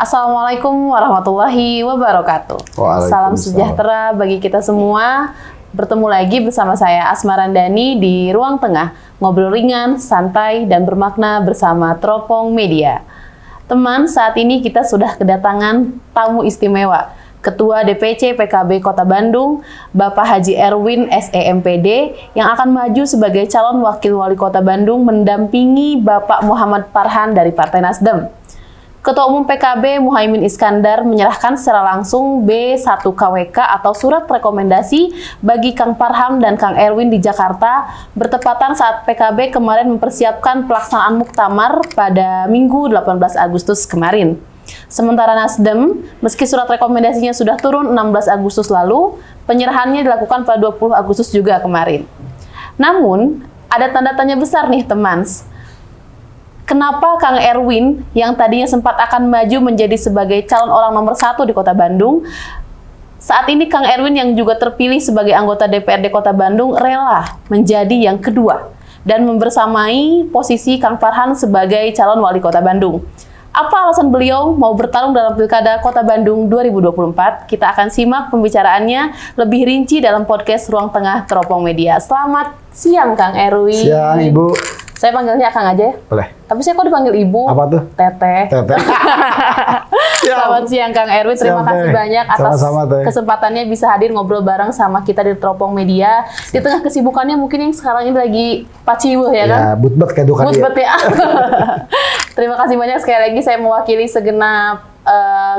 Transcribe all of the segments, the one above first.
Assalamualaikum warahmatullahi wabarakatuh. Salam sejahtera bagi kita semua. Bertemu lagi bersama saya Asma Randani di Ruang Tengah. Ngobrol ringan, santai, dan bermakna bersama Teropong Media. Teman, saat ini kita sudah kedatangan tamu istimewa. Ketua DPC PKB Kota Bandung, Bapak Haji Erwin SEMPD, yang akan maju sebagai calon wakil wali kota Bandung mendampingi Bapak Muhammad Farhan dari Partai Nasdem. Ketua Umum PKB Muhaimin Iskandar menyerahkan secara langsung B1KWK atau surat rekomendasi bagi Kang Farhan dan Kang Erwin di Jakarta bertepatan saat PKB kemarin mempersiapkan pelaksanaan muktamar pada Minggu 18 Agustus kemarin. Sementara Nasdem, meski surat rekomendasinya sudah turun 16 Agustus lalu, penyerahannya dilakukan pada 20 Agustus juga kemarin. Namun, ada tanda tanya besar nih teman. Kenapa Kang Erwin yang tadinya sempat akan maju menjadi sebagai calon orang nomor 1 di Kota Bandung, saat ini Kang Erwin yang juga terpilih sebagai anggota DPRD Kota Bandung rela menjadi yang kedua dan membersamai posisi Kang Farhan sebagai calon wali Kota Bandung. Apa alasan beliau mau bertarung dalam Pilkada Kota Bandung 2024? Kita akan simak pembicaraannya lebih rinci dalam podcast Ruang Tengah Teropong Media. Selamat siang Kang Erwin. Siang Ibu. Saya panggilnya Kang aja ya? Boleh. Tapi saya kok dipanggil Ibu? Apa tuh? Teteh. Teteh. Selamat siang Kang Erwin, terima kasih banyak atas kesempatannya bisa hadir ngobrol bareng sama kita di Teropong Media. Di tengah kesibukannya mungkin yang sekarang ini lagi paciwuh ya kan? Ya, butbet kayak dukan butbet ya. Terima kasih banyak sekali lagi saya mewakili segenap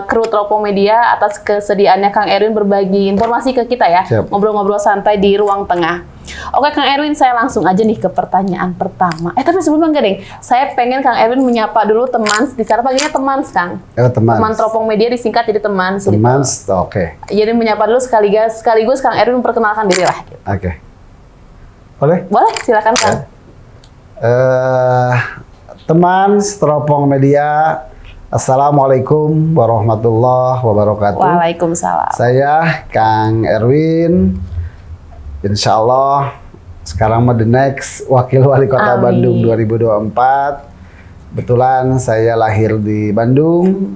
kru Teropong Media atas kesediaannya Kang Erwin berbagi informasi ke kita ya. Ngobrol-ngobrol santai di Ruang Tengah. Oke Kang Erwin, saya langsung aja nih ke pertanyaan pertama. Tapi sebelumnya enggak deh, saya pengen Kang Erwin menyapa dulu teman, bicara panggilnya teman Kang. Teman Teropong Media disingkat jadi teman. Teman, gitu. Oke. Jadi menyapa dulu sekaligus Kang Erwin memperkenalkan diri lah. Gitu. Oke. Boleh? Boleh, silakan Kang. Teman Teropong Media, Assalamualaikum warahmatullahi wabarakatuh. Waalaikumsalam. Saya Kang Erwin. Insya Allah sekarang mah the next wakil wali kota Bandung 2024. Kebetulan saya lahir di Bandung,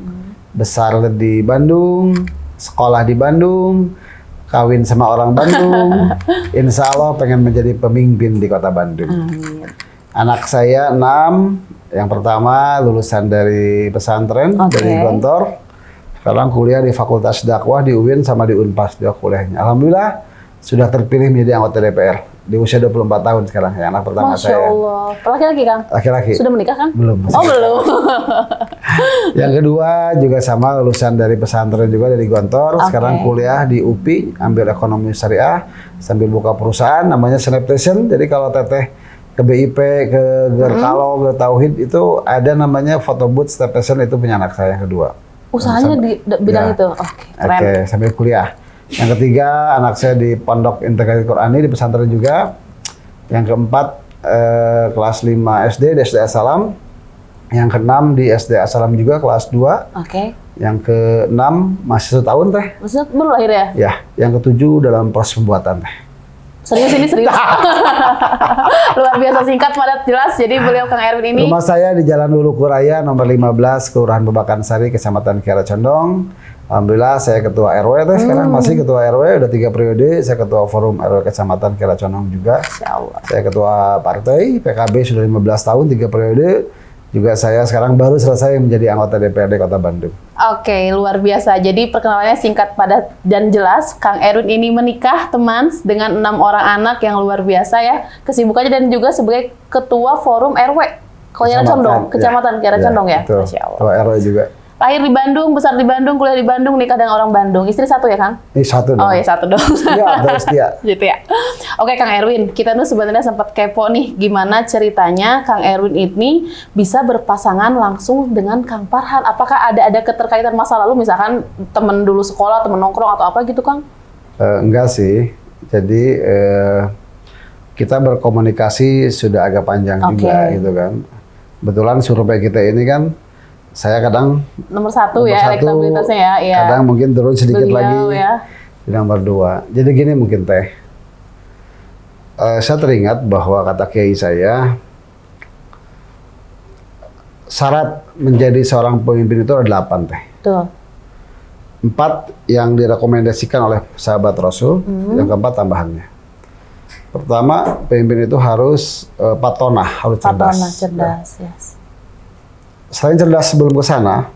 besar di Bandung, sekolah di Bandung, kawin sama orang Bandung. Insya Allah pengen menjadi pemimpin di kota Bandung. Amin. Anak saya 6, yang pertama lulusan dari pesantren, dari Gontor. Sekarang kuliah di Fakultas Dakwah di UIN sama di Unpas dia kuliahnya. Alhamdulillah sudah terpilih menjadi anggota DPR di usia 24 tahun sekarang ya, anak pertama Masya saya. Allah. Laki-laki Kang? Laki-laki. Sudah menikah kan? Belum. Oh belum. Yang kedua juga sama lulusan dari pesantren juga dari Gontor. Sekarang kuliah di UPI, ambil ekonomi syariah sambil buka perusahaan namanya Snaptation. Jadi kalau teteh ke BIP, ke Gerkalo, ke Tauhid itu ada namanya photo booth Snaptation, itu punya anak saya yang kedua. Usahanya di bidang itu? Keren. Sambil kuliah. Yang ketiga, anak saya di Pondok Integrasi Qurani di pesantren juga. Yang keempat, kelas 5 SD di SD As-Salam. Yang keenam di SD As-Salam juga kelas 2. Yang keenam masih 1 tahun teh. Maksudnya baru lahir ya? Ya. Yang ketujuh dalam proses pembuatan teh. Serius ini serius. Luar biasa, singkat padat jelas. Jadi beliau Kang Erwin ini. Rumah saya di Jalan Luluku Raya nomor 15 Kelurahan Babakan Sari, Kecamatan Kiara Condong. Alhamdulillah saya ketua RW sekarang masih ketua RW udah 3 periode. Saya ketua forum RW Kecamatan Kiara Condong juga. Saya ketua partai PKB sudah 15 tahun 3 periode. Juga saya sekarang baru selesai menjadi anggota DPRD Kota Bandung. Oke, luar biasa. Jadi perkenalannya singkat, padat, dan jelas. Kang Erwin ini menikah teman dengan 6 orang anak yang luar biasa ya. Kesibukannya dan juga sebagai ketua forum RW Kiara Condong, Kecamatan Kiara Condong ya. Masya Allah. Ketua RW juga. Lahir di Bandung, besar di Bandung, kuliah di Bandung, nikah dengan orang Bandung. Istri 1 ya, Kang? Ini 1 dong. Oh iya, 1 dong. Iya, terus dia. Gitu ya. Oke, Kang Erwin, kita tuh sebenarnya sempat kepo nih, gimana ceritanya Kang Erwin ini bisa berpasangan langsung dengan Kang Farhan. Apakah ada keterkaitan masa lalu, misalkan temen dulu sekolah, temen nongkrong, atau apa gitu, Kang? Enggak sih. Jadi, kita berkomunikasi sudah agak panjang juga, gitu kan. Kebetulan survei kita ini kan, saya kadang nomor 1 ya elektabilitasnya ya. Kadang mungkin turun sedikit lagi di nomor 2. Jadi gini mungkin teh. Saya teringat bahwa kata kiai saya, syarat menjadi seorang pemimpin itu ada 8 teh. Betul. 4 yang direkomendasikan oleh sahabat Rasul, yang keempat tambahannya. Pertama, pemimpin itu harus patonah, harus cerdas. Patonah, cerdas, yes. Selain cerdas sebelum ke sana,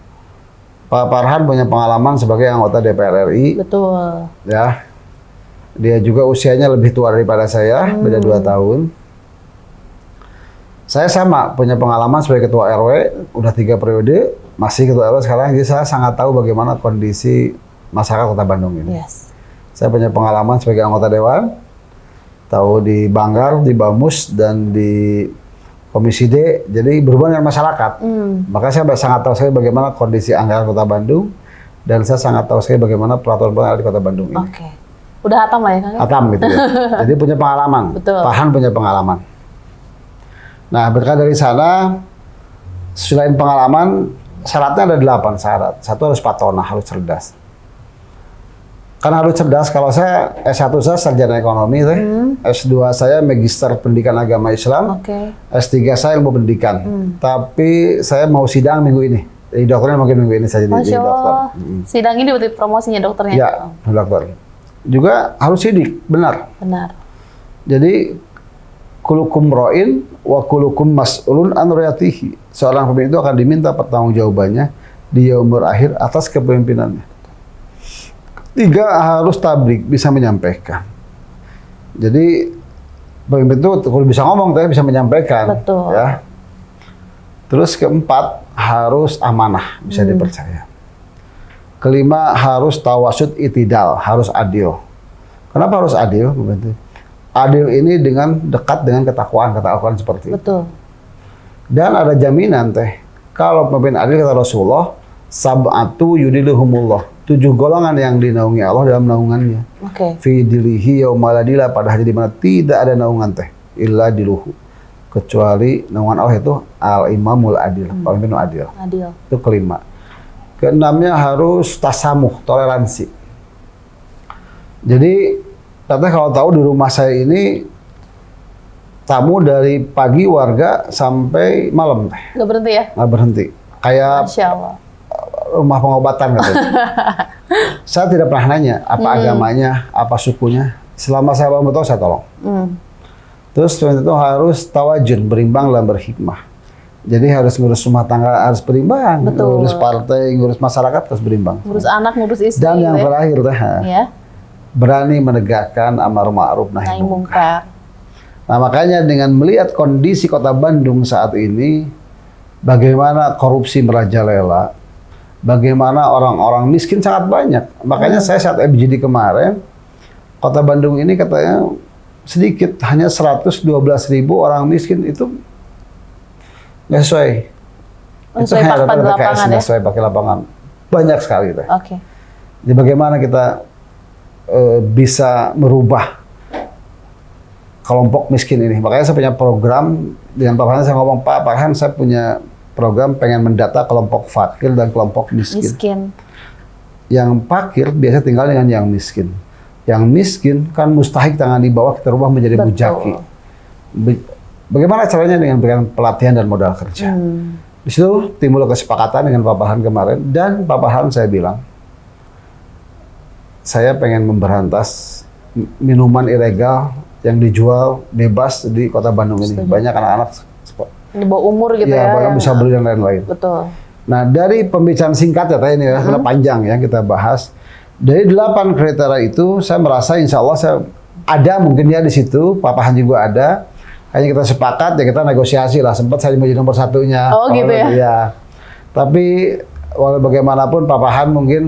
Pak Farhan punya pengalaman sebagai anggota DPR RI. Betul. Ya, dia juga usianya lebih tua daripada saya, beda 2 tahun. Saya sama punya pengalaman sebagai ketua RW, udah 3 periode, masih ketua RW sekarang. Jadi saya sangat tahu bagaimana kondisi masyarakat Kota Bandung ini. Yes. Saya punya pengalaman sebagai anggota dewan, tahu di Banggar, di Bamus, dan di Komisi D, jadi berhubungan dengan masyarakat. Maka saya sangat tahu sekali bagaimana kondisi anggaran Kota Bandung, dan saya sangat tahu sekali bagaimana peraturan di Kota Bandung ini. Oke. Udah hatam lah ya, Kang? Hatam gitu ya. Jadi punya pengalaman. Betul. Farhan punya pengalaman. Nah, berkat dari sana, selain pengalaman, syaratnya ada 8 syarat. 1 harus patonah, harus cerdas. Karena harus cerdas, kalau saya S1 saya sarjana ekonomi, S2 saya magister pendidikan agama Islam, S3 saya ilmu pendidikan. Tapi saya mau sidang minggu ini. Jadi dokternya mungkin minggu ini saja jadi dokter. Sidang ini berarti promosinya dokternya? Ya, dokter. Juga harus sidik, benar. Benar. Jadi, kulukum ro'in wa kulukum mas'ulun an ra'yatihi. Seorang pemimpin itu akan diminta pertanggungjawabannya di yaumul akhir atas kepemimpinannya. 3, harus tablik, bisa menyampaikan. Jadi pemimpin itu kalau bisa ngomong tapi bisa menyampaikan. Betul. Ya. Terus keempat, harus amanah, bisa dipercaya. Kelima, harus tawasud itidal, harus adil. Kenapa harus adil? Adil ini dengan dekat dengan ketakwaan seperti itu. Betul. Dan ada jaminan teh, kalau pemimpin adil kata Rasulullah, sab'atu yudiluhumullah. 7 golongan yang dinaungi Allah dalam naungannya. Fi dilihi yaumaladila, pada hari di mana tidak ada naungan teh, illa diluhu. Kecuali naungan Allah itu al-imamul adil, pemimpin adil. Adil. Itu kelima. Keenamnya harus tasamuh, toleransi. Jadi, katanya kalau tahu di rumah saya ini tamu dari pagi warga sampai malam. Nggak berhenti ya? Nggak berhenti. Kayak Masya Allah. Rumah pengobatan katanya. Saya tidak pernah nanya apa agamanya, apa sukunya. Selama saya mau tahu, saya tolong. Terus itu harus tawajun, berimbang dan berhikmah. Jadi harus ngurus rumah tangga, harus berimbang. Betul. Ngurus partai, ngurus masyarakat, harus berimbang. Ngurus anak, ngurus istri. Dan yang gitu terakhir, ya? berani menegakkan amar ma'ruf nahi munkar. Mungkar. Nah, makanya dengan melihat kondisi Kota Bandung saat ini, bagaimana korupsi merajalela, bagaimana orang-orang miskin sangat banyak. Makanya saya saat FGD kemarin, Kota Bandung ini katanya sedikit, hanya 112.000 orang miskin, itu nggak sesuai. Itu hanya fakta di lapangan ya? sesuai pakai lapangan. Banyak sekali. Oke. Jadi bagaimana kita bisa merubah kelompok miskin ini. Makanya saya punya program, dengan Pak Farhan saya ngomong, Pak Farhan saya punya program pengen mendata kelompok fakir dan kelompok miskin. Yang fakir biasa tinggal dengan yang miskin. Yang miskin kan mustahik tangan di bawah kita rubah menjadi mujaki. Bagaimana caranya? Dengan berikan pelatihan dan modal kerja. Di situ timbul kesepakatan dengan Pak Farhan kemarin, dan Pak Farhan saya bilang, saya pengen memberantas minuman ilegal yang dijual bebas di Kota Bandung ini. Banyak anak-anak di bawah umur gitu ya. Iya, bisa beli dan lain-lain. Betul. Nah, dari pembicaraan singkat ya ini ya, karena panjang ya kita bahas. Dari 8 kriteria itu, saya merasa insya Allah saya ada mungkin ya di situ, Pak Farhan juga ada. Hanya kita sepakat ya kita negosiasi lah. Sempat saya mau jadi nomor 1-nya. Oh gitu ya? Iya. Tapi walau bagaimanapun Pak Farhan mungkin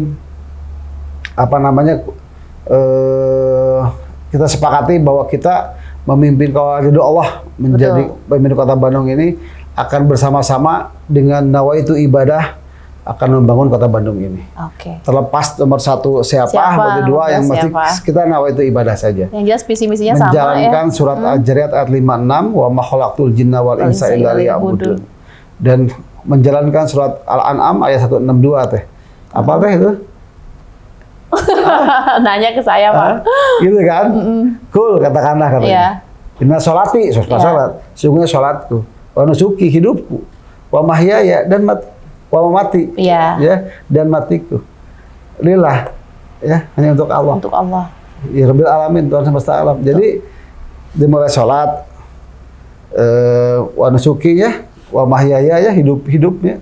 kita sepakati bahwa kita memimpin kalau ridho Allah menjadi pemimpin Kota Bandung ini akan bersama-sama dengan nawaitu ibadah akan membangun Kota Bandung ini. Terlepas nomor 1 siapa nomor 2 yang mesti kita nawaitu ibadah saja. Yang jelas visi misinya sama ya. Menjalankan surat Al-Jariyat ayat 56 wa ma khalaqtul jinna wal insa illa liya'budun. Dan menjalankan surat Al-An'am ayat 162 teh. Apa teh itu? Nanya ke saya, Pak. Gitu kan? Cool, katakanlah katanya. Inna sholati, sholat. Sungguhnya sholatku. Wa nusuki, hidupku. Wa mahyaya, dan wa mamati, Iya. ya, dan matiku. Lillah, ya, hanya untuk Allah. Untuk Allah. Ya Rabbil Alamin, Tuhan semesta alam. Jadi dimulai sholat, wa nusukinya, wa mahyaya, ya, hidupnya.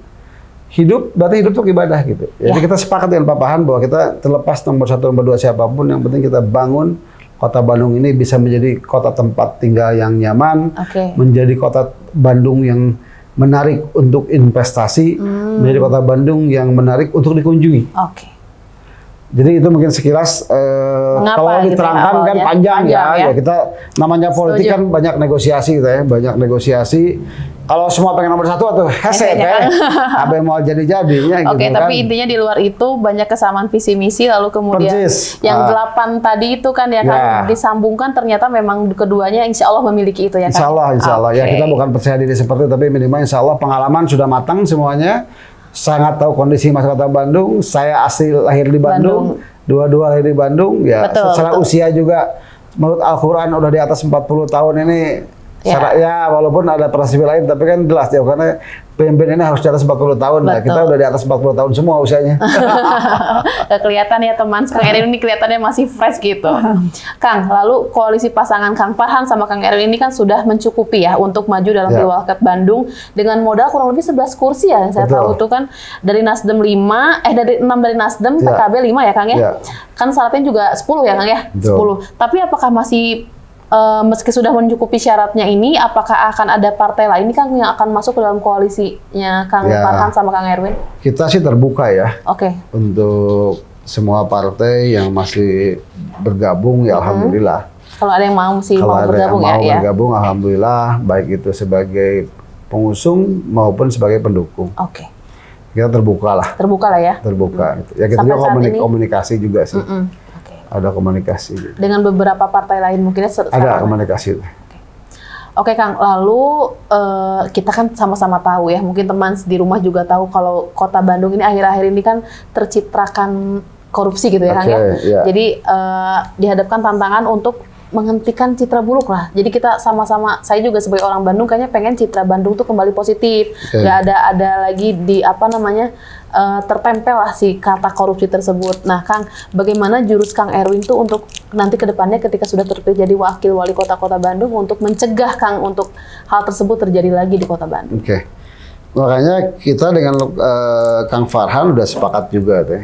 Hidup berarti hidup itu ibadah gitu. Jadi kita sepakat dengan Pak Farhan bahwa kita terlepas nomor 1, nomor 2 siapapun, yang penting kita bangun Kota Bandung ini bisa menjadi kota tempat tinggal yang nyaman, menjadi kota Bandung yang menarik untuk investasi, menjadi kota Bandung yang menarik untuk dikunjungi. Jadi itu mungkin sekilas kalau diterangkan kan panjang ya. Kita namanya politik kan banyak negosiasi gitu ya, banyak negosiasi. Kalau semua pengen nomor 1 atau heset ya, apa yang mau jadi-jadinya gitu kan. Tapi intinya di luar itu banyak kesamaan visi misi, lalu kemudian yang 8 tadi itu kan ya kan disambungkan, ternyata memang keduanya insya Allah memiliki itu ya kan. Insya Allah. Ya kita bukan percaya diri seperti itu, tapi minimal insya Allah pengalaman sudah matang semuanya. Sangat tahu kondisi masyarakat Kota Bandung. Saya asli lahir di Bandung. Dua-dua lahir di Bandung. Ya, secara usia juga menurut Al-Quran udah di atas 40 tahun ini. Ya, walaupun ada prasasti lain, tapi kan jelas ya, karena pemimpin ini harus di atas 40 tahun. Nah, kita udah di atas 40 tahun semua usianya. Gak kelihatan ya teman, Kang Erwin ini kelihatannya masih fresh gitu. Kang, lalu koalisi pasangan Kang Farhan sama Kang Erwin ini kan sudah mencukupi ya untuk maju dalam Pilwalkot Bandung dengan modal kurang lebih 11 kursi ya, yang saya tahu itu kan dari Nasdem 5, dari 6 dari Nasdem, PKB 5 ya Kang ya. Kan syaratnya juga 10 ya Kang ya, 10. Tapi apakah masih meski sudah mencukupi syaratnya ini, apakah akan ada partai lain Kang yang akan masuk ke dalam koalisinya Kang Farhan sama Kang Erwin? Kita sih terbuka ya. Untuk semua partai yang masih bergabung ya alhamdulillah. Kalau ada yang mau bergabung ya. Bergabung alhamdulillah, baik itu sebagai pengusung maupun sebagai pendukung. Kita terbuka lah ya. Terbuka. Ya kita juga komunikasi juga sih. Ada komunikasi. Dengan beberapa partai lain mungkin ada komunikasi. Oke Kang, lalu kita kan sama-sama tahu ya, mungkin teman di rumah juga tahu kalau Kota Bandung ini akhir-akhir ini kan tercitrakan korupsi gitu ya Kang ya. Jadi dihadapkan tantangan untuk menghentikan citra buruk lah. Jadi kita sama-sama, saya juga sebagai orang Bandung kayaknya pengen citra Bandung tuh kembali positif. Nggak ada lagi di tertempel lah si kata korupsi tersebut. Nah Kang, bagaimana jurus Kang Erwin tuh untuk nanti ke depannya ketika sudah terpilih jadi wakil wali kota Bandung untuk mencegah Kang untuk hal tersebut terjadi lagi di Kota Bandung? Makanya kita dengan Kang Farhan udah sepakat juga deh.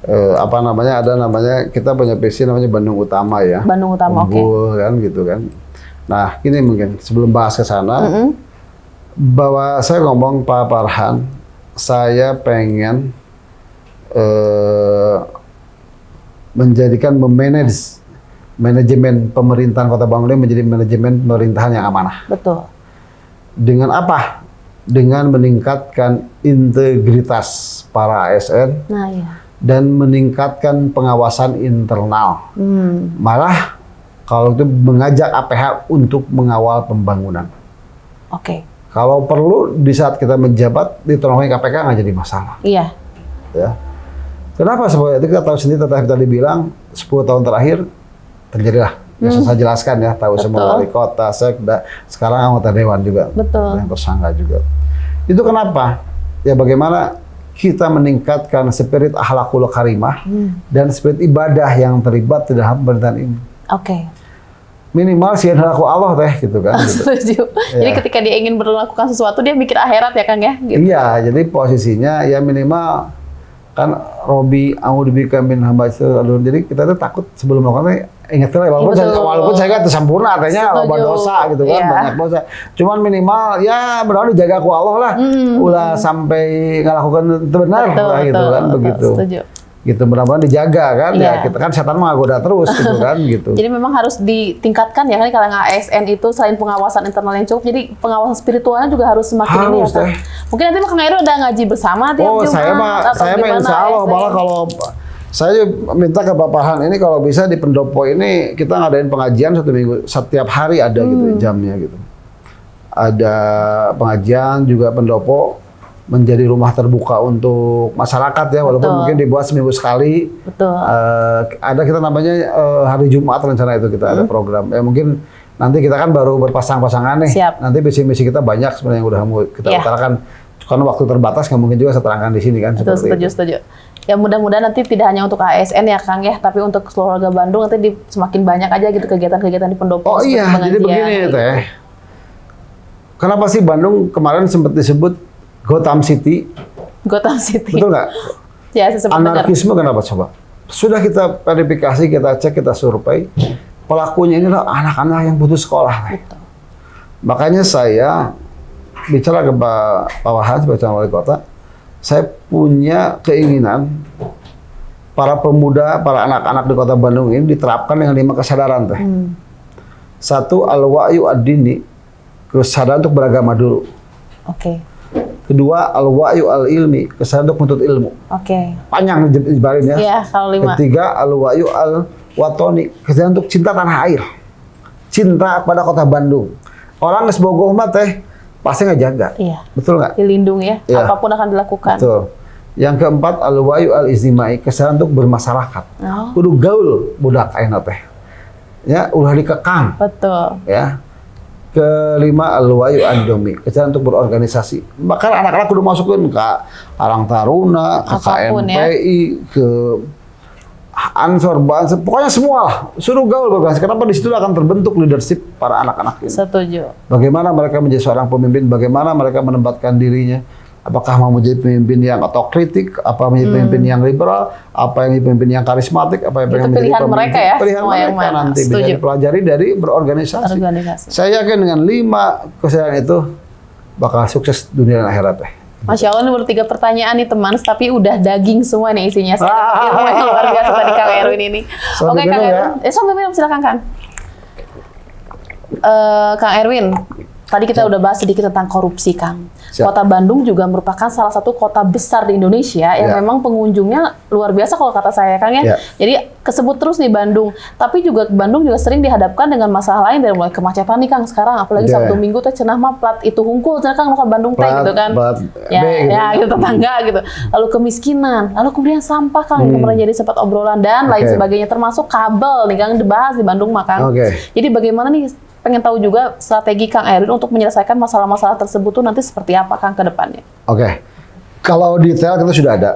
Ada namanya kita punya visi namanya Bandung Utama ya. Bandung Utama, kan gitu kan. Nah, ini mungkin sebelum bahas ke sana bahwa saya ngomong Pak Farhan, saya pengen menjadikan manajemen pemerintahan Kota Bandung ini menjadi manajemen pemerintahan yang amanah. Betul. Dengan apa? Dengan meningkatkan integritas para ASN. Dan meningkatkan pengawasan internal. Malah kalau itu mengajak APH untuk mengawal pembangunan. Kalau perlu di saat kita menjabat ditolongin KPK nggak jadi masalah. Ya. Kenapa? Sebenarnya kita tahu sendiri, tadi bilang 10 tahun terakhir terjadilah. Saya jelaskan ya, tahu semua wali kota, sekda, sekarang anggota dewan juga, yang tersangka juga. Itu kenapa? Ya bagaimana kita meningkatkan spirit akhlakul karimah dan spirit ibadah yang terlibat di dalam pemerintahan ini. Minimal sih akhlakul Allah gitu kan. Setuju. Jadi ketika dia ingin melakukan sesuatu dia mikir akhirat ya Kang ya. Iya, jadi posisinya ya minimal kan Robi a'udzubika min hambatil. Jadi kita tuh takut sebelum melakukan ingatlah walaupun saya nggak sempurna, artinya loba dosa gitu kan, banyak dosa. Cuman minimal ya benar dijaga ku Allah lah. Ulah sampai nggak lakukan itu benar gitu kan, begitu. Gitu mudah-mudahan dijaga kan, ya kita kan setan mah goda terus gitu kan gitu. Jadi memang harus ditingkatkan ya kan kalau ASN itu selain pengawasan internal yang cukup, jadi pengawasan spiritualnya juga harus semakin ini ya kan. Mungkin nanti Kang Erwin udah ngaji bersama tiap Jumat. Saya mah insya Allah malah kalau saya minta ke Pak Farhan ini kalau bisa di pendopo ini kita ngadain pengajian setiap hari ada gitu jamnya gitu. Ada pengajian juga pendopo menjadi rumah terbuka untuk masyarakat ya, walaupun mungkin dibuat seminggu sekali. Ada kita namanya hari Jumat rencana itu kita ada program. Ya mungkin nanti kita kan baru berpasang-pasangan nih. Nanti misi-misi kita banyak sebenarnya yang udah kita utarakan. Karena waktu terbatas nggak mungkin juga saya terangkan di sini kan. Betul, setuju. Ya mudah-mudahan nanti tidak hanya untuk ASN ya Kang ya, tapi untuk seluruh warga Bandung nanti semakin banyak aja gitu kegiatan-kegiatan di pendopo. Oh iya, jadi begini Teh. Kenapa sih Bandung kemarin sempat disebut Gotham City? Gotham City. Betul nggak? Ya, saya sempat dengar. Anarkisme kenapa coba? Sudah kita verifikasi, kita cek, kita survei. Pelakunya ini adalah anak-anak yang putus sekolah. Betul. Makanya saya bicara ke Pak Wahab sebagai calon wali kota, saya punya keinginan para pemuda, para anak-anak di kota Bandung ini diterapkan dengan 5 kesadaran Teh. 1, al-wa'yu ad-dini, kesadaran untuk beragama dulu. Oke. 2, al-wa'yu al-ilmi, kesadaran untuk menuntut ilmu. Oke. Panjang dijebarin ya. Iya, kalau 5. 3, al-wa'yu al-watoni, kesadaran untuk cinta tanah air. Cinta pada kota Bandung. Orang geus bogoh mah Teh pasti ngejaga. Iya. Betul nggak? Dilindungi ya, Iya. apapun akan dilakukan. Betul. Yang keempat, al-wa'yu al-iztimai, kesadaran untuk bermasyarakat. Oh. Kudu gaul budak ayeuna Teh. Ya, ulah dikekang. Betul. Ya. Kelima, al-wa'yu an-domi, kesadaran untuk berorganisasi. Bahkan anak-anak kudu masukin ke Karang Taruna, ke Apapun, KMPI, ke Ansor, Bansor, pokoknya semua lah. Suruh gaul berorganisasi. Kenapa di situ akan terbentuk leadership para anak-anak ini. Setuju. Bagaimana mereka menjadi seorang pemimpin, bagaimana mereka menempatkan dirinya. Apakah mau menjadi pemimpin yang otokritik, apa menjadi pemimpin yang liberal, apa yang menjadi pemimpin yang karismatik, apa yang Itu menjadi pilihan pemimpin, mereka ya, pilihan semua yang mereka mana. nanti bisa Setuju. dipelajari dari berorganisasi. Organisasi. Saya yakin dengan 5 kesadaran itu bakal sukses dunia dan akhirat Teh. Masya Allah, ini baru 3 pertanyaan nih teman, tapi udah daging semua nih isinya. Saya dapat ilmu yang luar biasa tadi Kang Erwin ini. Sambil Oke Kang minum Erwin, sambil minum silakan Kang. Kang Erwin, tadi kita udah bahas sedikit tentang korupsi Kang. Siap. Kota Bandung juga merupakan salah satu kota besar di Indonesia yang memang pengunjungnya luar biasa kalau kata saya Kang ya. Jadi kesebut terus nih Bandung. Tapi juga Bandung juga sering dihadapkan dengan masalah lain dari mulai kemacetan nih Kang sekarang. Apalagi Sabtu Minggu teh cenah mah plat itu hungkul cenah Kang maka Bandung teh gitu kan. Ya gitu tetangga gitu. Lalu kemiskinan, lalu kemudian sampah Kang yang kemarin jadi sempat obrolan dan lain sebagainya termasuk kabel nih Kang dibahas di Bandung mah Kang. Jadi bagaimana nih pengen tahu juga strategi Kang Erwin untuk menyelesaikan masalah-masalah tersebut tuh nanti seperti apa Kang ke depannya? Kalau detail kita sudah ada.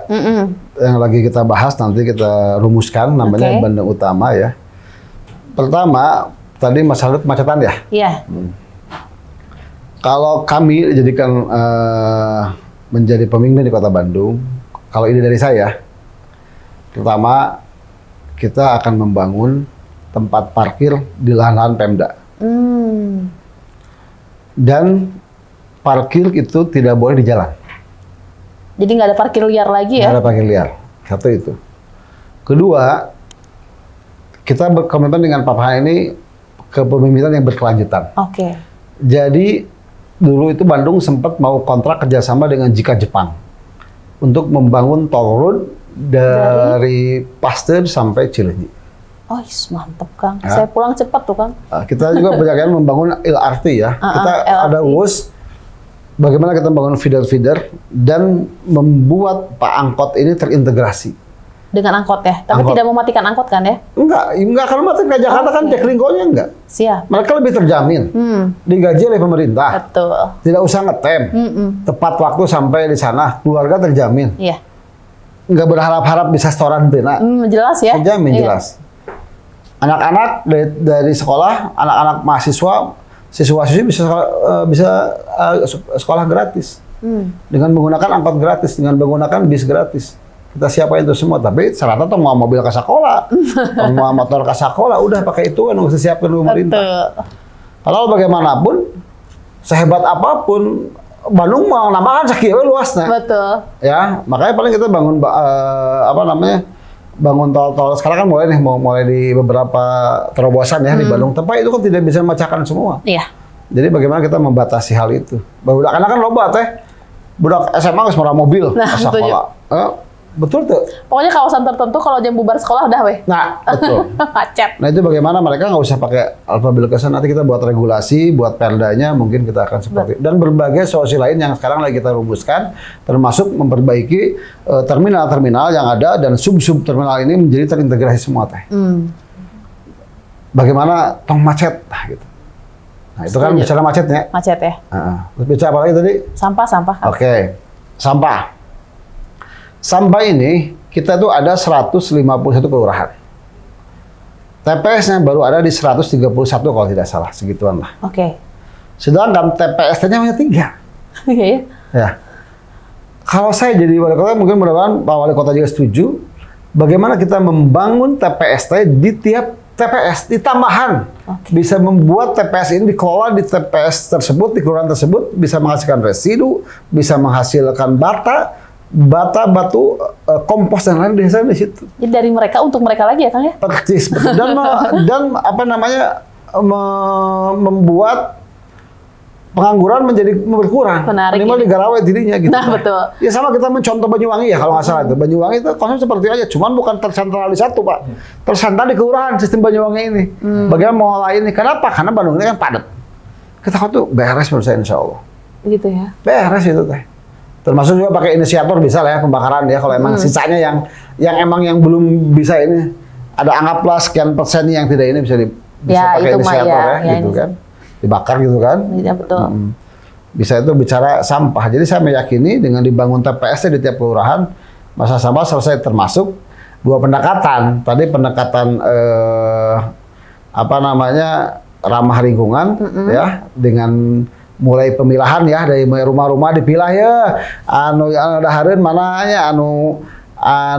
Yang lagi kita bahas nanti kita rumuskan namanya Bandung Utama ya. Pertama, tadi masalah kemacetan ya? Iya. Kalau kami dijadikan menjadi pemimpin di Kota Bandung, kalau ide dari saya, pertama kita akan membangun tempat parkir di lahan-lahan Pemda. Dan parkir itu tidak boleh di jalan. Jadi nggak ada parkir liar lagi ya? Nggak ada parkir liar. Satu itu. Kedua, kita berkomitmen dengan Pak Pahan ini kepemimpinan yang berkelanjutan. Jadi dulu itu Bandung sempat mau kontrak kerjasama dengan Jika Jepang untuk membangun tol road dari Pasteur sampai Cileunyi. Oh, mantep Kang. Ya. Saya pulang cepat tuh Kang. Kita juga berjalan membangun LRT ya. Kita ada WUS. Bagaimana kita membangun feeder-feeder dan membuat Pak Angkot ini terintegrasi. Dengan angkot ya? Tapi tidak mematikan angkot kan ya? Enggak karena matikan Jakarta kan Jaklingko-nya enggak. Siap. Mereka lebih terjamin. Digaji oleh pemerintah. Betul. Tidak usah ngetem. Tepat waktu sampai di sana, keluarga terjamin. Iya. Enggak berharap-harap bisa setoran pena. Jelas ya? Terjamin jelas. Anak-anak dari sekolah, anak-anak mahasiswa, siswa-siswi bisa sekolah gratis dengan menggunakan angkot gratis, dengan menggunakan bis gratis. Kita siapkan itu semua, tapi syaratnya tuh mau mobil ke sekolah, mau motor ke sekolah, udah pakai itu kan harus disiapkan dulu pemerintah. Kalau bagaimanapun, sehebat apapun, Bandung mau nambahkan sekian luasnya. Betul. Ya, makanya paling kita bangun bangun tol-tol sekarang kan mulai di beberapa terobosan ya di Bandung. Tapi itu kan tidak bisa memecahkan semua. Iya. Jadi bagaimana kita membatasi hal itu? Budak anak kan loba Teh. Budak SMA geus murah mobil ke sekolah. Betul tuh. Pokoknya kawasan tertentu kalau jam bubar sekolah udah weh. Nah, betul. Macet. Nah itu bagaimana mereka nggak usah pakai alfabel kesan. Nanti kita buat regulasi, buat perdanya mungkin kita akan seperti itu. Dan berbagai solusi lain yang sekarang lagi kita rumuskan, termasuk memperbaiki terminal-terminal yang ada dan sub-sub terminal ini menjadi terintegrasi semua Teh. Bagaimana tong macet, gitu. Nah itu kan bicara macetnya. Macet ya. Terus bicara apa lagi tadi? Sampah. Oke. sampah. Sampah ini kita tuh ada 151 kelurahan. TPS-nya baru ada di 131 kalau tidak salah, segituan lah. Oke. Sedangkan TPS-nya hanya 3. Oke. Ya. Kalau saya jadi wali kota, mungkin mudah-mudahan Pak Wali Kota juga setuju, bagaimana kita membangun TPS di tiap TPS, di tambahan. Bisa membuat TPS ini dikelola di TPS tersebut, di kelurahan tersebut, bisa menghasilkan residu, bisa menghasilkan batu, kompos dan lain desa di situ. Jadi dari mereka untuk mereka lagi ya Kang ya? Persis, betul. Dan apa namanya, membuat pengangguran menjadi berkurang. Menarik. Minimal di Garawet dirinya gitu. Nah, betul. Ya sama kita mencontoh Banyuwangi ya kalau nggak salah itu. Banyuwangi itu konsep seperti aja, cuman bukan tersentralis satu Pak. Tersental di kelurahan sistem Banyuwangi ini. Bagaimana mengolah ini? Kenapa? Karena Bandung ini kan padat. Kita tuh beres menurut saya insya Allah. Gitu ya. Beres itu teh. Termasuk juga pakai inisiator bisa lah ya pembakaran ya kalau emang sisanya yang belum bisa ini ada anggaplah sekian persen yang tidak ini bisa Ya, pakai itu inisiator ya gitu kan. Dibakar gitu kan. Iya betul. Bisa itu bicara sampah. Jadi saya meyakini dengan dibangun TPS di tiap kelurahan, masalah sampah selesai, termasuk 2 pendekatan. Tadi pendekatan apa namanya, ramah lingkungan ya, dengan mulai pemilahan ya, dari rumah-rumah dipilah ya, anu dahareun mana ya, anu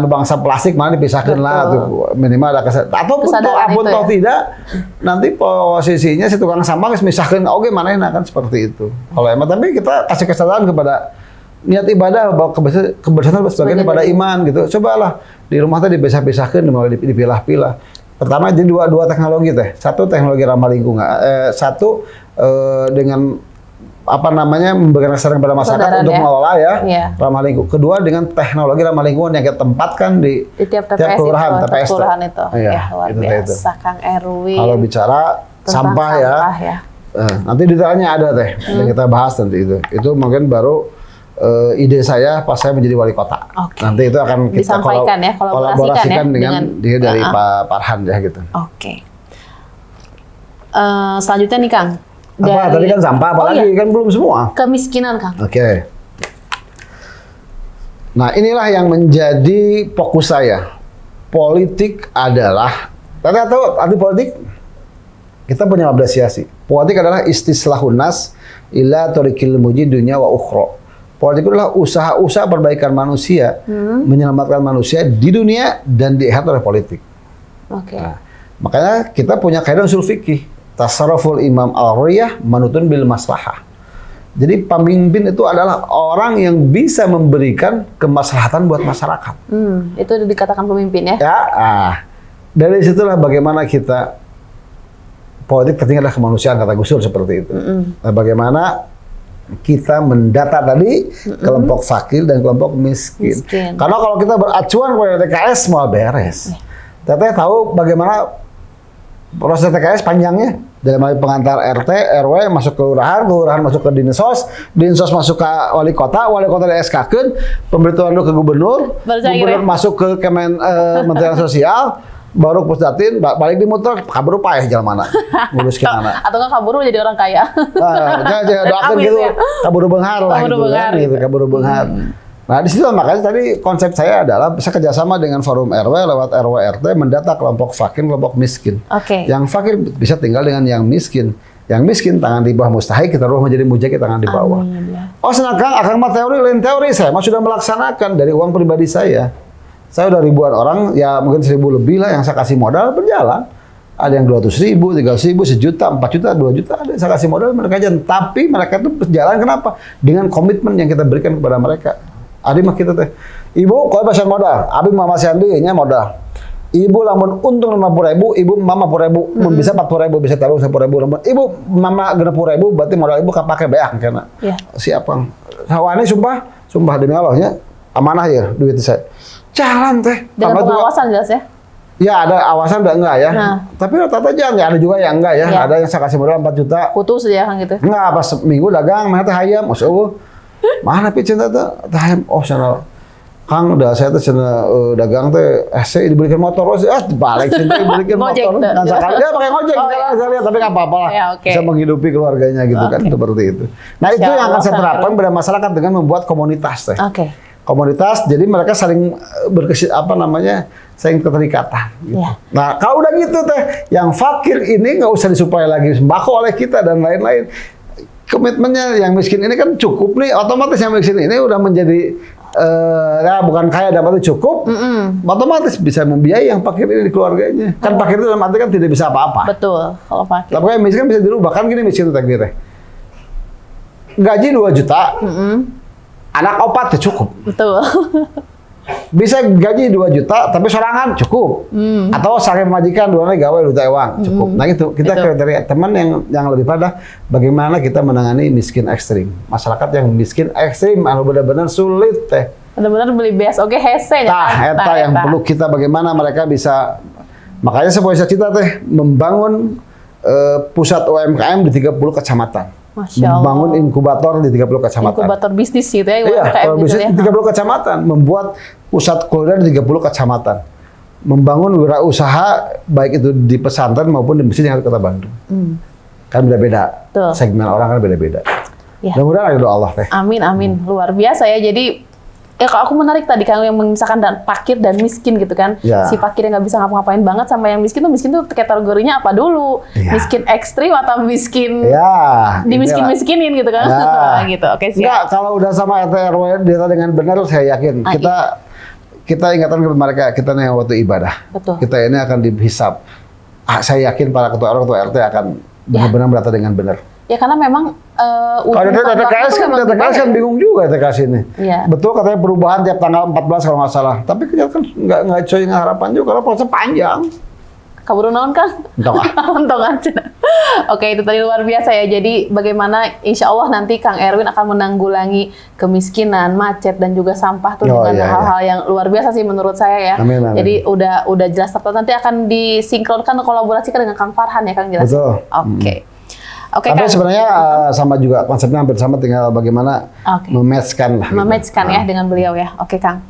bangsa plastik mana dipisahkan lah tuh, minimal ada kesadaran atau toh tidak nanti posisinya si tukang sampah geus misahkeun oge manehna kan seperti itu. Kalau emang tapi kita kasih kesadaran kepada niat ibadah bahwa kebersihan sebagian daripada iman gitu. Cobalah di rumah teh dipisah-pisahkeun, mulai dipilah-pilah. Pertama jadi dua teknologi teh. Satu teknologi ramah lingkungan, satu dengan apa namanya, memberikan kesadaran kepada masyarakat untuk mengelola ya, ramah lingkungan. Kedua dengan teknologi ramah lingkungan yang kita tempatkan di tiap kelurahan, TPS itu. Ya, luar biasa Kang Erwin. Kalau bicara sampah ya. Nanti detailnya ada teh yang kita bahas nanti itu. Itu mungkin baru ide saya pas saya menjadi wali kota. Nanti itu akan kita kolaborasikan dengan dia dari Pak Farhan ya gitu. Selanjutnya nih Kang. Tadi kan sampah, apalagi kan belum semua. Kemiskinan Kang. Nah inilah yang menjadi fokus saya. Politik adalah, tadi tahu arti politik? Kita punya apresiasi. Politik adalah istislahun nas ila thoriqil muji dunya wa ukhra. Politik adalah usaha-usaha perbaikan manusia, menyelamatkan manusia di dunia dan di akhirat oleh politik. Nah, makanya kita punya kaidah usul fikih. Tasarruful Imam Al-Riyah manutun bil maslahah. Jadi pemimpin itu adalah orang yang bisa memberikan kemaslahatan buat masyarakat. Itu dikatakan pemimpin ya? Ya, dari situlah bagaimana kita politik tertinggal adalah kemanusiaan kata Gus Dur seperti itu. Nah, bagaimana kita mendata tadi kelompok fakir dan kelompok miskin. Karena kalau kita beracuan kepada TKS semua beres. Teteh tahu bagaimana proses TKS panjangnya, dari mulai pengantar RT, RW masuk ke kelurahan, kelurahan masuk ke dinsos, dinsos masuk ke wali kota di SK-keun, pemberitahuan ke gubernur, gubernur masuk ke Kementerian Sosial, baru pusdatin, balik di motor, kabur apa ya jalan mana, ngurus ke mana? Atau nggak kabur jadi orang kaya? Doakan gitu, kabur benghar lah gitu, kabur benghar. Nah di situ makanya tadi konsep saya adalah bisa kerjasama dengan forum RW lewat RW RT mendata kelompok fakir, kelompok miskin. Yang fakir bisa tinggal dengan yang miskin. Yang miskin tangan di bawah mustahik, kita rubah menjadi mujahid tangan di bawah. Oh senang Kang mah teori lain teori, saya mah sudah melaksanakan dari uang pribadi saya. Saya udah ribuan orang, ya mungkin 1000 lebih lah yang saya kasih modal berjalan. Ada yang 200.000, 300.000, 1 juta, 4 juta, 2 juta, ada yang saya kasih modal mereka aja. Tapi mereka itu berjalan kenapa? Dengan komitmen yang kita berikan kepada mereka. Adi mah kita teh, ibu kalau pasien modal, abi mama Sandi nya modal. Ibu lamun untung 50.000, ibu mama 40.000, bisa 40.000, bisa tabung 10.000, lamun ibu mama 60.000, berarti modal ibu kapake beak karena siap Kang. Sawane sumpah demi Allahnya amanah ya duit saya. Jalan teh. Dengan pengawasan jelas ya? Ya ada awasan ada enggak ya. Tapi rata-rata jangan ya, ada juga yang enggak ya. Ada yang saya kasih modal 4 juta. Putus aja Kang gitu. Enggak, pas minggu dagang mana teh hayam, maksud mana pi cinta teh hayam oh sana Kang, udah saya tuh dagang teh, saya dibelikan motor, balik sih dibelikan motor. Nah, sekali dia pakai ngojek, saya lihat, tapi nggak apa-apa lah. Ya, bisa menghidupi keluarganya gitu kan, seperti itu. Nah itu yang akan saya terapkan pada masyarakat dengan membuat komunitas teh. Komunitas, jadi mereka saling saling keterikatan. Gitu. Ya. Nah kalau udah gitu teh, yang fakir ini nggak usah disuplai lagi sembako oleh kita dan lain-lain. Komitmennya yang miskin ini kan cukup nih, otomatis yang miskin ini udah menjadi bukan kaya dapat cukup, otomatis bisa membiayai yang fakir ini di keluarganya. Kan fakir itu dalam arti kan tidak bisa apa-apa. Betul, kalau fakir. Tapi yang miskin bisa dirubah, kan gini miskin itu takdirnya. Gaji 2 juta, anak opat ya cukup. Betul. Bisa gaji 2 juta, tapi sorangan cukup. Atau saking majikan, dua gawe duta ewang cukup. Nah itu kita kriteria teman yang lebih pada bagaimana kita menangani miskin ekstrim. Masyarakat yang miskin ekstrim, benar-benar sulit teh. Benar-benar beli beas, oke hese. Eta yang perlu kita bagaimana mereka bisa. Makanya saya punya cita teh membangun pusat UMKM di 30 kecamatan. Membangun inkubator di 30 kecamatan. Inkubator bisnis gitu ya. Iya, kalau bisnis di 30 kecamatan. Membuat pusat kuliner di 30 kecamatan. Membangun wirausaha baik itu di pesantren maupun di masjid yang ada di Kota Bandung. Kan beda-beda. Segmen orang kan beda-beda. Ya. Mudah-mudahan ada Allah teh. Amin, amin. Luar biasa ya. Jadi kalau aku menarik tadi Kang yang memisahkan dan fakir dan miskin gitu kan. Ya. Si fakir yang nggak bisa ngapa-ngapain banget sama yang miskin tuh kategorinya apa dulu? Ya. Miskin ekstrim atau miskin dimiskin-miskinin gitu kan? Ya. Gitu. Oke, siap. Enggak, kalau udah sama RT RW data dengan benar saya yakin kita ingatkan kepada mereka kita nih waktu ibadah. Betul. Kita ini akan dihisab. Saya yakin para ketua RT akan benar-benar berdata dengan benar. Ya karena memang kalau TKS kan bingung juga TKS ini. Ya. Betul katanya perubahan tiap tanggal 14 kalau nggak salah. Tapi kan nggak coy harapan juga karena prosesnya panjang. Kaburu naon Kang? Entong aja. Oke, itu tadi luar biasa ya. Jadi bagaimana insya Allah nanti Kang Erwin akan menanggulangi kemiskinan, macet dan juga sampah tuh dengan hal-hal yang luar biasa sih menurut saya ya. Amin, amin. Jadi udah jelas nanti akan disinkronkan kolaborasikan dengan Kang Farhan ya Kang jelas. Betul. Oke. Tapi sebenarnya sama juga konsepnya hampir sama, tinggal bagaimana mematchkan ya dengan beliau ya. Oke Kang.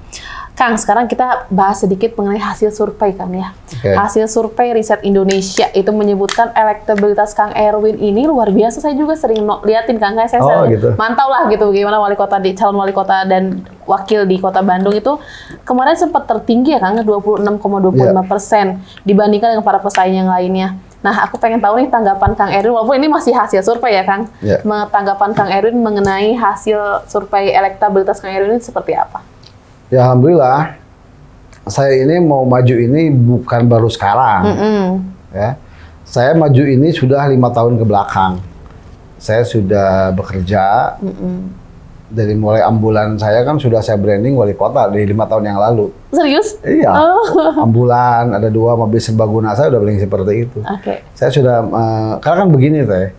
Kang, sekarang kita bahas sedikit mengenai hasil survei Kang ya. Hasil survei Riset Indonesia itu menyebutkan elektabilitas Kang Erwin ini luar biasa. Saya juga sering liatin Kang, saya gitu. mantau lah gitu bagaimana calon wali kota dan wakil di Kota Bandung itu kemarin sempat tertinggi ya Kang, 26,25% dibandingkan dengan para pesaing yang lainnya. Nah, aku pengen tahu nih tanggapan Kang Erwin, walaupun ini masih hasil survei ya Kang, tanggapan Kang Erwin mengenai hasil survei elektabilitas Kang Erwin ini seperti apa? Ya alhamdulillah, saya ini mau maju ini bukan baru sekarang. Ya, saya maju ini sudah 5 tahun ke belakang. Saya sudah bekerja. Dari mulai ambulan saya kan sudah saya branding wali kota dari 5 tahun yang lalu. Serius? Iya. Ambulan, ada 2 mobil serbaguna, saya udah branding seperti itu. Saya sudah, karena kan begini teh,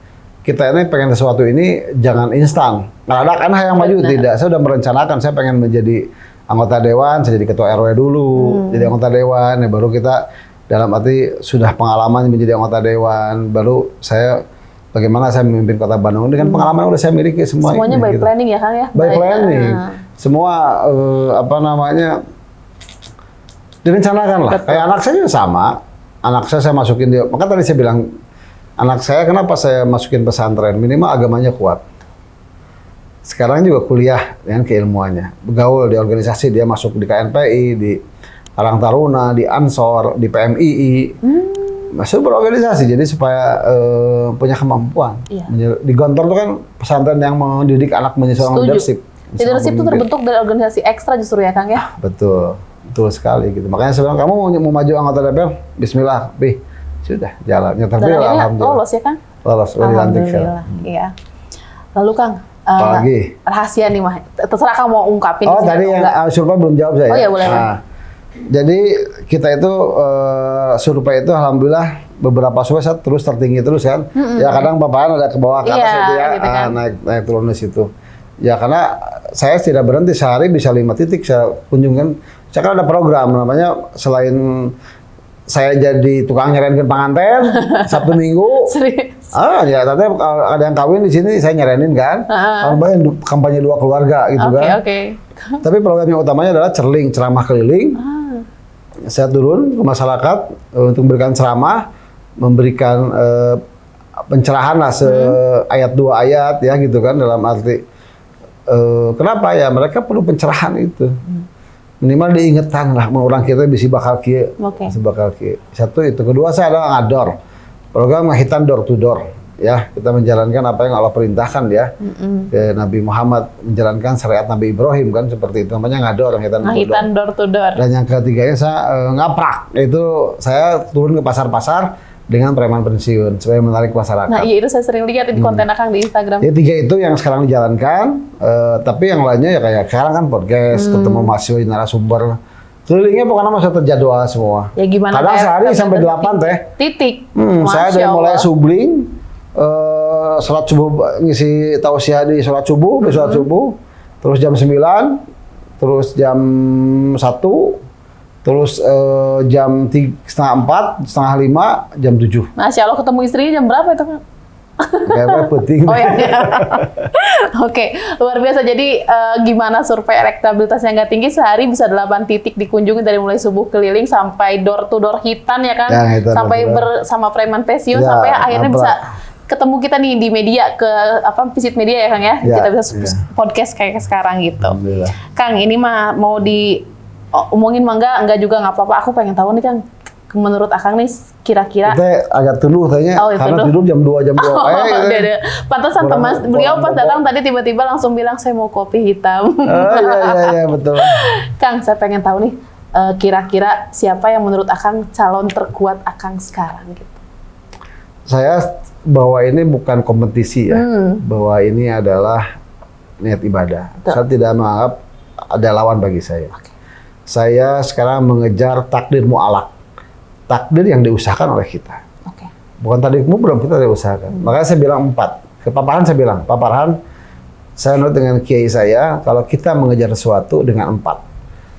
kita ini pengen sesuatu ini jangan instan. Nggak ada kan yang maju, tidak. Saya udah merencanakan, saya pengen menjadi anggota dewan, saya jadi ketua RW dulu, jadi anggota dewan, ya baru kita dalam arti sudah pengalaman menjadi anggota dewan, baru saya bagaimana saya memimpin Kota Bandung dengan pengalaman udah saya miliki semua. Semuanya by planning ya Kang ya? By planning. Semua direncanakan lah. Kayak anak saya juga sama. Anak saya masukin dia. Maka tadi saya bilang, anak saya kenapa saya masukin pesantren? Minimal agamanya kuat. Sekarang juga kuliah dengan keilmuannya. Bergaul di organisasi, dia masuk di KNPI, di Karang Taruna, di Ansor, di PMII. Masuk berorganisasi, jadi supaya punya kemampuan. Di Gontor itu kan pesantren yang mendidik anak menjadi seorang leadership. Leadership itu terbentuk dari organisasi ekstra justru ya Kang ya? Betul sekali gitu. Makanya saya bilang, kamu mau maju anggota DPR? Bismillah, sudah jalannya terpilih. Alhamdulillah. Lolos ya Kang? Lolos, udah dilantik sekarang. Iya. Lalu Kang, apalagi? Rahasia nih mah, terserah Kang mau ungkapin. Tadi yang survei belum jawab saya. Oh iya boleh. Jadi kita itu survei itu alhamdulillah beberapa survei saya terus tertinggi terus kan. Ya kadang paparan ada ke bawah ke atas itu ya, gitu kan. naik turun di situ. Ya karena saya tidak berhenti, sehari bisa 5 titik saya kunjungkan. Saya kan ada program namanya selain saya jadi tukang nyerenin pengantin Sabtu Minggu. Serius? Ya tapi kalau ada yang kawin di sini saya nyerenin kan. Kampanye 2 keluarga gitu kan. Oke. Tapi program yang utamanya adalah cerling, ceramah keliling. Saya turun ke masyarakat untuk memberikan ceramah, memberikan pencerahan lah ayat 2 ayat ya gitu kan, dalam arti kenapa ya mereka perlu pencerahan itu. Minimal diingetan lah, orang kita bisa bakal kieu. Bakal kieu. Satu itu. Kedua saya adalah ngador. Program ngahitan door to door. Ya, kita menjalankan apa yang Allah perintahkan ya. Ke Nabi Muhammad menjalankan syariat Nabi Ibrahim kan, seperti itu. Namanya ngador, ngahitan door to door. Dan yang ketiganya saya ngaprak. Itu saya turun ke pasar-pasar dengan preman pensiun supaya menarik masyarakat. Nah, iya itu saya sering lihat di konten Akang di Instagram. Ya 3 itu yang sekarang dijalankan, tapi yang lainnya ya kayak sekarang kan podcast, ketemu mahasiswa narasumber. Kelilingnya pokoknya masih terjadwal semua. Ya gimana? Kadang sehari sampai 8 teh. Titik. Saya dari mulai subling, sholat subuh, ngisi tausiah di sholat subuh, terus jam 9, terus jam 1, terus jam 3:30, 4, 4:30, 5, jam 7. Masya Allah, ketemu istrinya jam berapa itu, Kang? Kayak penting. Oh iya. Oke, luar biasa. Jadi gimana survei elektabilitasnya nggak tinggi, sehari bisa 8 titik dikunjungi dari mulai subuh keliling sampai door to door hitan ya kan? Ya, sampai bersama preman pensiun, sampai akhirnya bisa ketemu kita nih di media, ke visit media ya Kang ya? Kita bisa podcast kayak sekarang gitu. Kang, ini mah mau omongin mah enggak juga nggak apa-apa. Aku pengen tahu nih Kang, menurut Akang nih kira-kira kita agak teluh tanya karena tidur jam 2 gitu. Pantesan teman beliau pas datang tadi tiba-tiba langsung bilang saya mau kopi hitam. Iya betul. Kang, saya pengen tahu nih kira-kira siapa yang menurut Akang calon terkuat Akang sekarang gitu. Saya bahwa ini bukan kompetisi ya. Bahwa ini adalah niat ibadah. Betul. Saya tidak menganggap ada lawan bagi saya. Saya sekarang mengejar takdir mu'alak. Takdir yang diusahakan oleh kita. Bukan takdirmu belum kita diusahakan. Makanya saya bilang 4. Ke Pak Farhan saya bilang, Pak Farhan, saya menurut dengan kiai saya, kalau kita mengejar sesuatu dengan 4.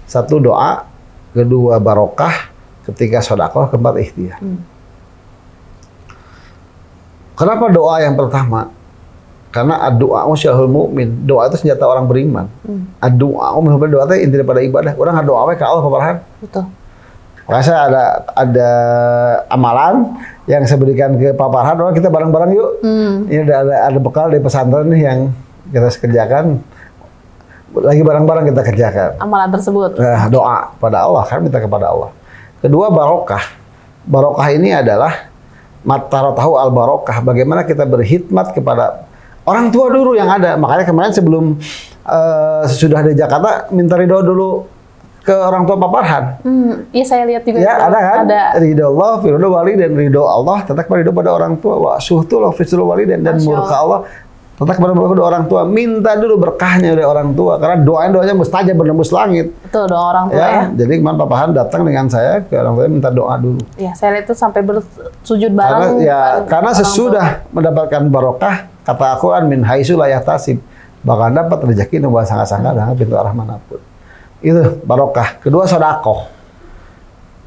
1 doa, kedua barokah, ketiga sedekah, keempat ikhtiar. Kenapa doa yang pertama? Karena doa syahul mukmin. Doa itu senjata orang beriman. Doa itu inti daripada ibadah. Orang doa ke Allah, Pak Farhan. Betul. Makanya saya ada amalan yang saya berikan ke Pak Farhan. Kita bareng-bareng yuk. Ini ada bekal dari pesantren nih yang kita kerjakan. Lagi bareng-bareng kita kerjakan. Amalan tersebut. Doa pada Allah, kan minta kepada Allah. Kedua barokah. Barokah ini adalah matarotahu al barokah. Bagaimana kita berkhidmat kepada orang tua dulu yang ada. Makanya kemarin sebelum sudah di Jakarta minta ridho dulu ke orang tua Pak Farhan. Iya saya lihat juga. Ya ada kan? Ridho Allah, ridho wali dan ridho Allah. Tetap ridho pada orang tua. Wa suhtul fisrul wali dan murka Allah. Tetap pada orang tua. Minta dulu berkahnya dari orang tua. Karena doanya mustajab menembus langit. Betul, doa orang tua ya. Jadi kemarin Pak Farhan datang dengan saya ke orang tua minta doa dulu. Iya, saya lihat itu sampai bersujud bareng. Karena sesudah mendapatkan barokah, kata Al-Quran min haitsu la yahtasib, bakal dapat rezeki nu sangka-sangka dengan pintu arah manapun. Itu barokah. Kedua sedekah.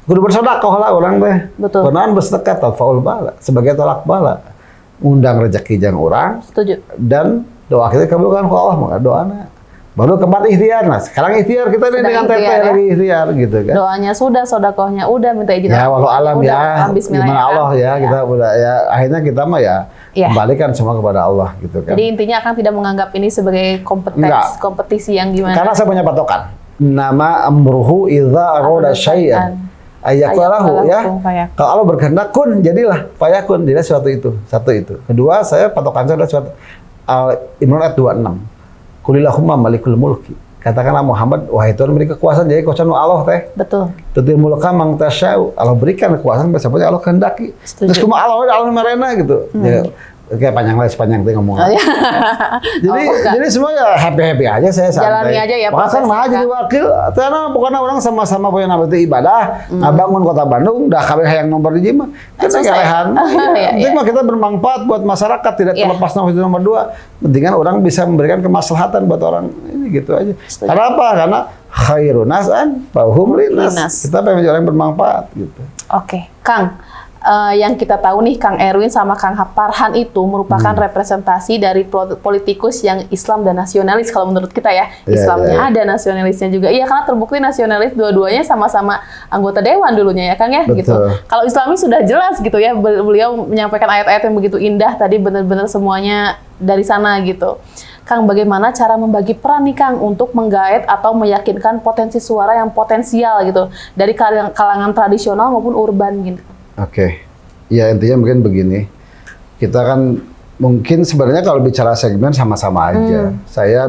Kudu bersedekah lah orang teh. Betul. Benaran bersedekah tafaul bala sebagai tolak bala. Undang rezeki jeung urang. Setuju. Dan doa kita kabulkan ku Allah, maka doana. Baru keempat ikhtiar. Nah, sekarang ikhtiar kita nih dengan teteh lagi ikhtiar gitu kan. Doanya sudah, sedekahnya udah, minta izin. Ya walau alam ya. Gimana Allah ya, kita udah ya akhirnya kita mah ya kembalikan semua kepada Allah gitu kan. Jadi intinya akan tidak menganggap ini sebagai kompetisi yang gimana. Karena saya punya patokan. Nama amruhu idza arada syai'an ayyakulahu ya. Kalau Allah berkehendak kun jadilah, fayakun jadi sesuatu itu. Satu itu. Kedua, saya patokan saya adalah suatu Al-Imran ayat 26. Qulillahumma malikul mulki. Katakanlah Muhammad, wahai Tuhan beri kekuasaan, jadi kekuasaan Allah teh. Betul. Tutil mulka mang tasya'u. Allah berikan kekuasaan siapa yang Allah kehendaki. Terus kumaha Allah marena gitu. Ya, kayak panjang teh ngomong. Jadi semua ya happy aja, saya santai. Jalani aja ya. Bahkan mah jadi wakil, karena bukan orang sama-sama punya nama itu ibadah, ngabangun kota Bandung, dah kabeh hayang nomor hiji mah. Kita galehan. Penting mah kita bermanfaat buat masyarakat, tidak terlepas nomor 2. Pentingan orang bisa memberikan kemaslahatan buat orang ini gitu aja. Karena apa? Karena khairun nasan fahum linnas. Kita pengen orang bermanfaat gitu. Oke, Kang. Yang kita tahu nih, Kang Erwin sama Kang Farhan itu merupakan representasi dari politikus yang Islam dan nasionalis kalau menurut kita ya. Islamnya ada, nasionalisnya juga. Iya, karena terbukti nasionalis dua-duanya sama-sama anggota dewan dulunya ya, Kang ya. Betul. Gitu. Kalau Islami sudah jelas gitu ya, beliau menyampaikan ayat-ayat yang begitu indah tadi, benar-benar semuanya dari sana gitu. Kang, bagaimana cara membagi peran nih Kang untuk menggait atau meyakinkan potensi suara yang potensial gitu dari kalangan tradisional maupun urban gitu? Oke, ya intinya mungkin begini, kita kan mungkin sebenarnya kalau bicara segmen sama-sama aja. Saya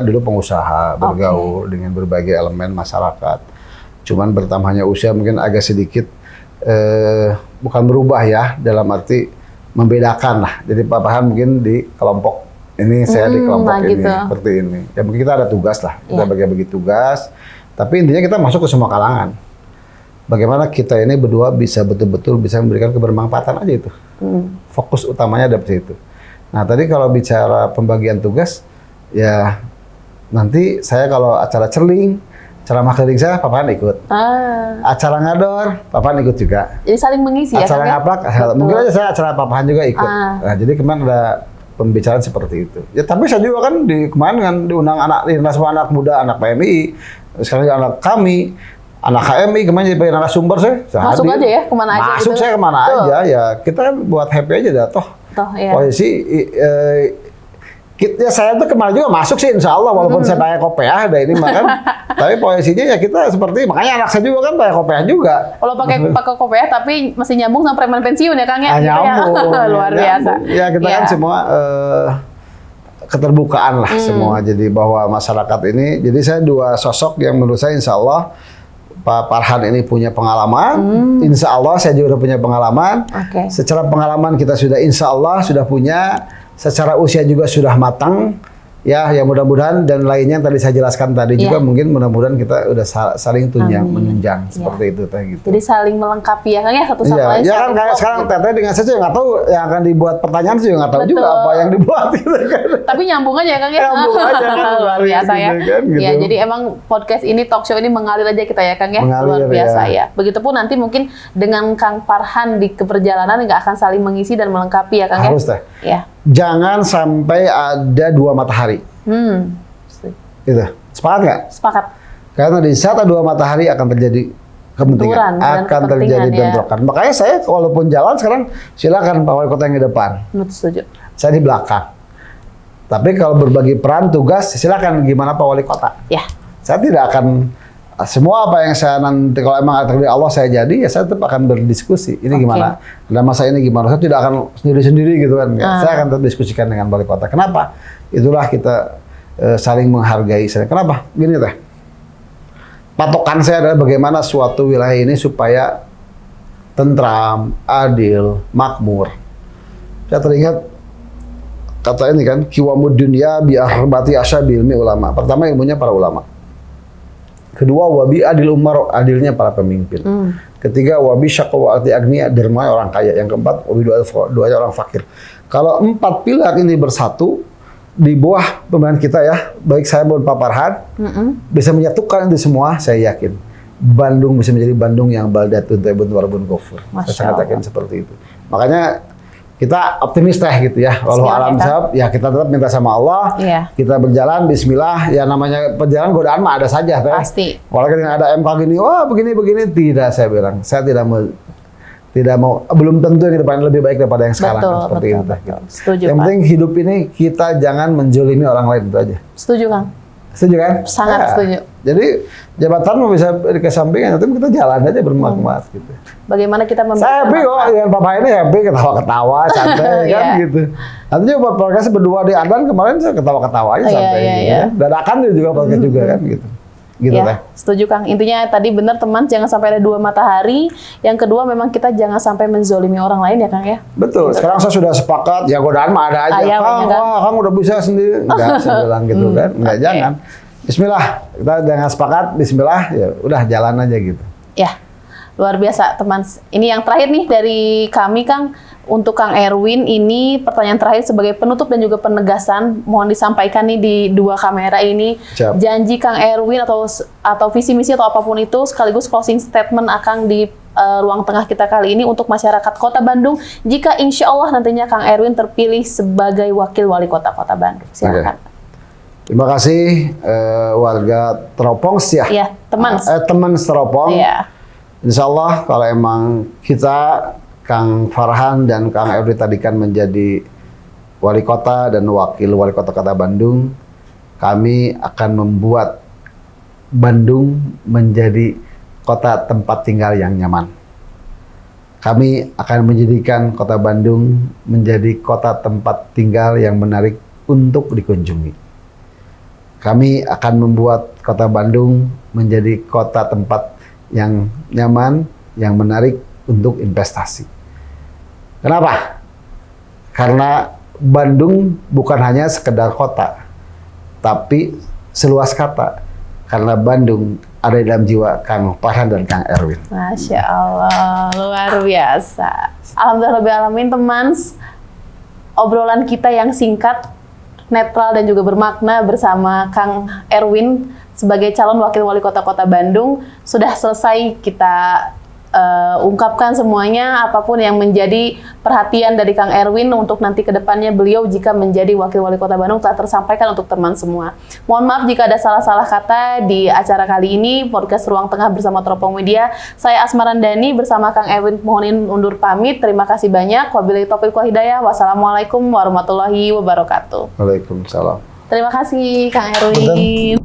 dulu pengusaha, bergaul dengan berbagai elemen masyarakat. Cuman bertambahnya usia mungkin agak sedikit bukan berubah ya, dalam arti membedakan lah. Jadi Pak Farhan mungkin di kelompok ini, saya di kelompok ini, gitu. Seperti ini. Ya mungkin kita ada tugas lah, kita bagi-bagi tugas. Tapi intinya kita masuk ke semua kalangan. Bagaimana kita ini berdua bisa betul-betul bisa memberikan kebermanfaatan aja itu. Fokus utamanya ada di situ. Nah tadi kalau bicara pembagian tugas, ya nanti saya kalau acara cerling, ceramah keliling saya, Pak Farhan ikut. Acara ngador, Pak Farhan ikut juga. Jadi saling mengisi ya? Acara ngaplak, mungkin aja saya acara Pak Farhan juga ikut. Nah jadi kemarin ada pembicaraan seperti itu. Ya tapi saya juga kan kemarin kan diundang anak muda, anak PMI, sekarang juga anak kami. Anak HMI kemarin jadi narasumber saya. Masuk aja ya, kemana aja. Masuk gitu. Saya kemana aja ya. Kita kan buat happy aja dah toh. Iya. Posisi ya saya tuh kemarin juga masuk sih insya Allah walaupun saya pakai kopiah ada ini makan. Tapi posisinya ya kita seperti makanya anak saya juga kan pakai kopiah juga. Kalau pakai kopiah tapi masih nyambung sampai preman pensiun ya Kang ya. Nyambung. Luar biasa. Ya kita kan semua keterbukaan lah semua. Jadi bahwa masyarakat ini, jadi saya dua sosok yang menurut saya insya Allah Pak Farhan ini punya pengalaman, insya Allah saya juga udah punya pengalaman. Secara pengalaman kita sudah insya Allah sudah punya, secara usia juga sudah matang. Ya, yang mudah-mudahan dan lainnya yang tadi saya jelaskan tadi juga mungkin mudah-mudahan kita udah saling menunjang seperti itu teh gitu. Jadi saling melengkapi ya Kang ya, satu sama lain. Ya kan kayak sekarang teteh dengan saya nggak tahu yang akan dibuat pertanyaan sih nggak tahu juga apa yang dibuat gitu kan. Tapi nyambung aja ya Kang ya. Nyambung aja kan. Luar biasa ya. Kan, gitu. Ya, jadi emang podcast ini, talk show ini mengalir aja kita ya Kang ya. Mengalir, luar biasa ya. Begitupun nanti mungkin dengan Kang Farhan di keperjalanan nggak akan saling mengisi dan melengkapi ya Kang ya. Harus teh. Ya. Jangan sampai ada dua matahari. Gitu. Sepakat nggak? Sepakat. Karena di saat ada dua matahari akan terjadi kepentingan, akan terjadi bentrokan. Makanya saya walaupun jalan sekarang silakan Pak Wali Kota yang di depan. Setuju. Saya di belakang. Tapi kalau berbagi peran tugas silakan gimana Pak Wali Kota. Ya. Saya tidak akan semua apa yang saya nanti kalau emang takdir Allah saya jadi ya saya tetap akan berdiskusi. Ini gimana? Ada masa ini gimana? Saya tidak akan sendiri-sendiri gitu kan. Saya akan tetap diskusikan dengan Wali Kota. Kenapa? Itulah kita saling menghargai. Kenapa? Gini teh. Patokan saya adalah bagaimana suatu wilayah ini supaya tentram, adil, makmur. Saya teringat kata ini kan, kiwamud dunya bi arbati asyabil ilmi ulama. Pertama ilmunya para ulama. Kedua wabi adil umar, adilnya para pemimpin. Ketiga wabi syaqawati agniya, derma orang kaya. Yang keempat wabi doanya orang fakir. Kalau empat pilar ini bersatu di bawah pemerintahan kita ya, baik saya maupun Pak Farhan, bisa menyatukan itu semua, saya yakin Bandung bisa menjadi Bandung yang baldatun tayyibun warabun ghafur. Saya sangat yakin seperti itu. Makanya kita optimis gitu ya. Walau alam sahab, ya kita tetap minta sama Allah. Kita berjalan, Bismillah. Ya namanya perjalanan godaan mah ada saja teh. Pasti. Walaupun ada MK gini, wah begini tidak, saya bilang. Saya tidak mau, belum tentu yang ke depan lebih baik daripada yang sekarang. Seperti itu. Setuju, yang penting hidup ini kita jangan menjolimi orang lain, itu aja. Setuju Kang. Setuju kan? Sangat setuju. Jadi jabatan mau bisa dikesampingkan, tapi kita jalan aja bermakmat gitu. Bagaimana kita saya happy kok dengan Papa ini happy, ketawa-ketawa, santai kan gitu. Nanti juga podcast berdua di Adlan kemarin saya ketawa-ketawa aja santai gitu ya. Dadakan juga podcast juga kan gitu. Gitu ya, setuju Kang. Intinya tadi benar teman, jangan sampai ada dua matahari. Yang kedua memang kita jangan sampai menzolimi orang lain ya Kang ya. Betul. Gitu. Sekarang saya sudah sepakat, ya godaan mah ada aja. Kang udah bisa sendiri. Enggak, saya bilang gitu kan. Enggak, jangan. Bismillah, kita jangan sepakat, bismillah, ya udah jalan aja gitu. Ya, luar biasa teman. Ini yang terakhir nih dari kami Kang. Untuk Kang Erwin ini pertanyaan terakhir sebagai penutup dan juga penegasan, mohon disampaikan nih di dua kamera ini. Janji Kang Erwin atau visi misi atau apapun itu sekaligus closing statement akan ruang tengah kita kali ini untuk masyarakat Kota Bandung. Jika insya Allah nantinya Kang Erwin terpilih sebagai wakil wali kota Kota Bandung. Silakan. Terima kasih warga Teropong ya. Iya, teman. Teman Teropong. Iya. Insya Allah kalau emang kita Kang Farhan dan Kang Erwin tadi kan menjadi wali kota dan wakil wali kota Kota Bandung, kami akan membuat Bandung menjadi kota tempat tinggal yang nyaman. Kami akan menjadikan Kota Bandung menjadi kota tempat tinggal yang menarik untuk dikunjungi. Kami akan membuat Kota Bandung menjadi kota tempat yang nyaman, yang menarik untuk investasi. Kenapa? Karena Bandung bukan hanya sekedar kota, tapi seluas kata. Karena Bandung ada di dalam jiwa Kang Farhan dan Kang Erwin. Masya Allah, luar biasa. Alhamdulillahirrahmanirrahim teman, obrolan kita yang singkat, netral dan juga bermakna bersama Kang Erwin sebagai calon wakil wali kota Kota Bandung sudah selesai kita ungkapkan semuanya, apapun yang menjadi perhatian dari Kang Erwin untuk nanti ke depannya beliau jika menjadi wakil wali kota Bandung telah tersampaikan untuk teman semua. Mohon maaf jika ada salah-salah kata di acara kali ini, podcast Ruang Tengah bersama Teropong Media. Saya Asmarandani bersama Kang Erwin mohon undur pamit. Terima kasih banyak. Wabillahi taufiq wal hidayah. Wassalamualaikum warahmatullahi wabarakatuh. Waalaikumsalam. Terima kasih Kang Erwin.